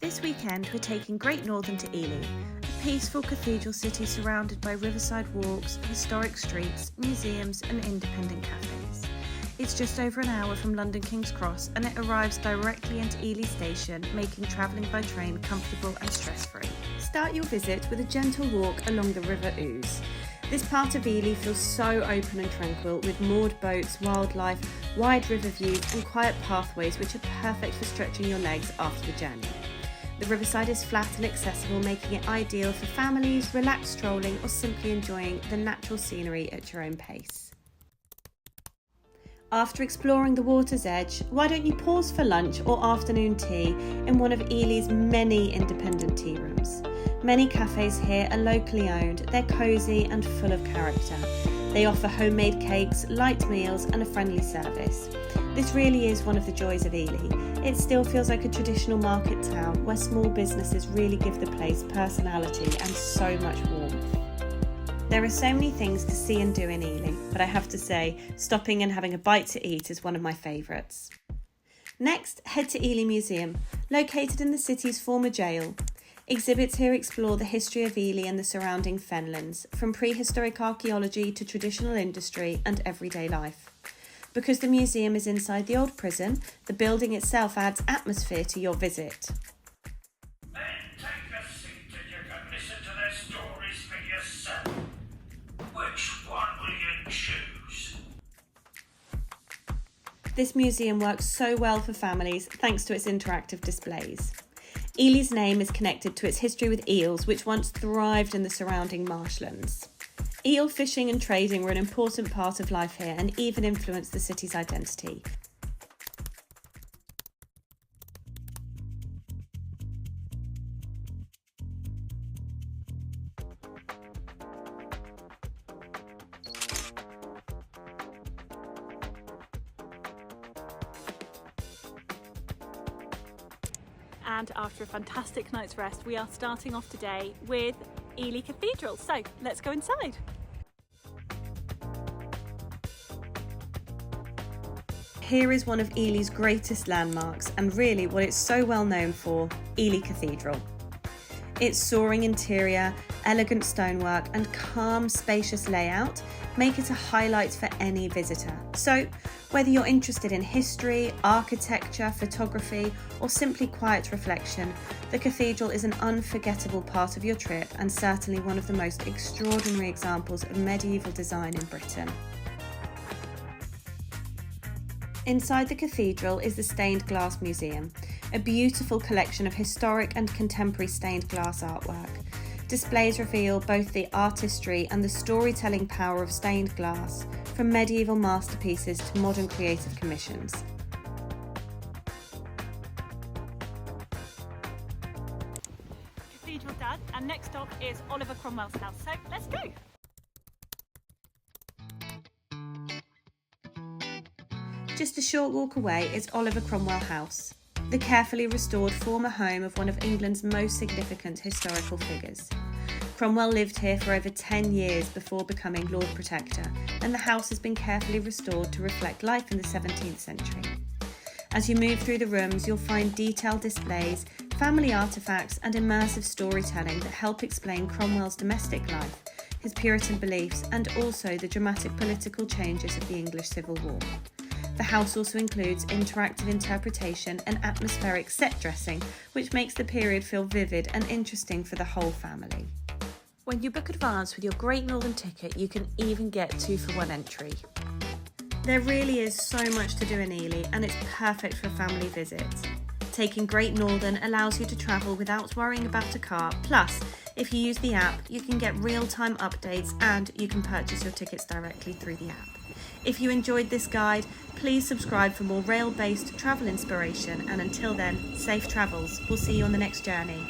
This weekend we're taking Great Northern to Ely, a peaceful cathedral city surrounded by riverside walks, historic streets, museums and independent cafes. It's just over an hour from London King's Cross and it arrives directly into Ely station, making travelling by train comfortable and stress-free. Start your visit with a gentle walk along the River Ouse. This part of Ely feels so open and tranquil, with moored boats, wildlife, wide river views and quiet pathways which are perfect for stretching your legs after the journey. The riverside is flat and accessible, making it ideal for families, relaxed strolling or simply enjoying the natural scenery at your own pace. After exploring the water's edge, why don't you pause for lunch or afternoon tea in one of Ely's many independent tea rooms? Many cafes here are locally owned, they're cosy and full of character. They offer homemade cakes, light meals and a friendly service. This really is one of the joys of Ely. It still feels like a traditional market town where small businesses really give the place personality and so much warmth. There are so many things to see and do in Ely, but I have to say, stopping and having a bite to eat is one of my favourites. Next, head to Ely Museum, located in the city's former jail. Exhibits here explore the history of Ely and the surrounding fenlands, from prehistoric archaeology to traditional industry and everyday life. Because the museum is inside the old prison, the building itself adds atmosphere to your visit. Then take a seat and you can listen to their stories for yourself. Which one will you choose? This museum works so well for families thanks to its interactive displays. Ely's name is connected to its history with eels, which once thrived in the surrounding marshlands. Eel fishing and trading were an important part of life here and even influenced the city's identity. And after a fantastic night's rest, we are starting off today with Ely Cathedral. So let's go inside. Here is one of Ely's greatest landmarks and really what it's so well known for, Ely Cathedral. Its soaring interior, elegant stonework and calm, spacious layout make it a highlight for any visitor. So, whether you're interested in history, architecture, photography or simply quiet reflection, the cathedral is an unforgettable part of your trip and certainly one of the most extraordinary examples of medieval design in Britain. Inside the cathedral is the Stained Glass Museum, a beautiful collection of historic and contemporary stained glass artwork. Displays reveal both the artistry and the storytelling power of stained glass, from medieval masterpieces to modern creative commissions. Cathedral done, and next stop is Oliver Cromwell's house. So let's go. Just a short walk away is Oliver Cromwell House, the carefully restored former home of one of England's most significant historical figures. Cromwell lived here for over 10 years before becoming Lord Protector, and the house has been carefully restored to reflect life in the 17th century. As you move through the rooms, you'll find detailed displays, family artefacts and immersive storytelling that help explain Cromwell's domestic life, his Puritan beliefs and also the dramatic political changes of the English Civil War. The house also includes interactive interpretation and atmospheric set dressing, which makes the period feel vivid and interesting for the whole family. When you book advance with your Great Northern ticket, you can even get 2-for-1 entry. There really is so much to do in Ely and it's perfect for family visits. Taking Great Northern allows you to travel without worrying about a car, plus if you use the app you can get real-time updates and you can purchase your tickets directly through the app. If you enjoyed this guide, please subscribe for more rail-based travel inspiration and until then, safe travels. We'll see you on the next journey.